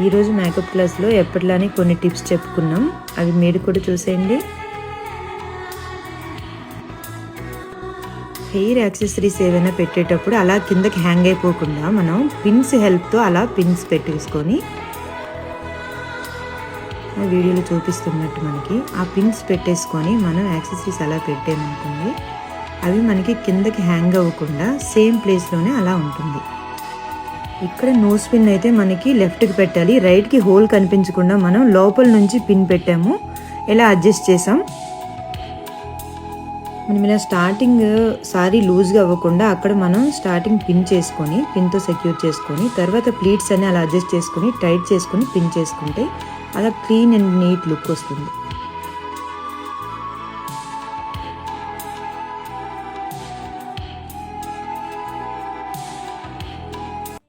ఈరోజు మేకప్ క్లాస్లో ఎప్పటిలానే కొన్ని టిప్స్ చెప్పుకున్నాం, అవి మీరు కూడా చూసేయండి. హెయిర్ యాక్సెసరీస్ ఏదైనా పెట్టేటప్పుడు అలా కిందకి హ్యాంగ్ అయిపోకుండా మనం పిన్స్ హెల్ప్తో అలా పిన్స్ పెట్టేసుకొని, ఆ వీడియోలో చూపిస్తున్నట్టు మనకి ఆ పిన్స్ పెట్టేసుకొని మనం యాక్సెసరీస్ అలా పెట్టామనుకోండి, అవి మనకి కిందకి హ్యాంగ్ అవ్వకుండా సేమ్ ప్లేస్లోనే అలా ఉంటుంది. ఇక్కడ నోస్ పిన్ అయితే మనకి లెఫ్ట్కి పెట్టాలి, రైట్కి హోల్ కనిపించకుండా మనం లోపల నుంచి పిన్ పెట్టాము, ఎలా అడ్జస్ట్ చేసాం. మనం ఇలా స్టార్టింగ్ సారీ లూజ్గా అవ్వకుండా అక్కడ మనం స్టార్టింగ్ పిన్ చేసుకొని పిన్తో సెక్యూర్ చేసుకొని తర్వాత ప్లీట్స్ అన్ని అలా అడ్జస్ట్ చేసుకొని టైట్ చేసుకొని పిన్ చేసుకుంటే అలా క్లీన్ అండ్ నీట్ లుక్ వస్తుంది.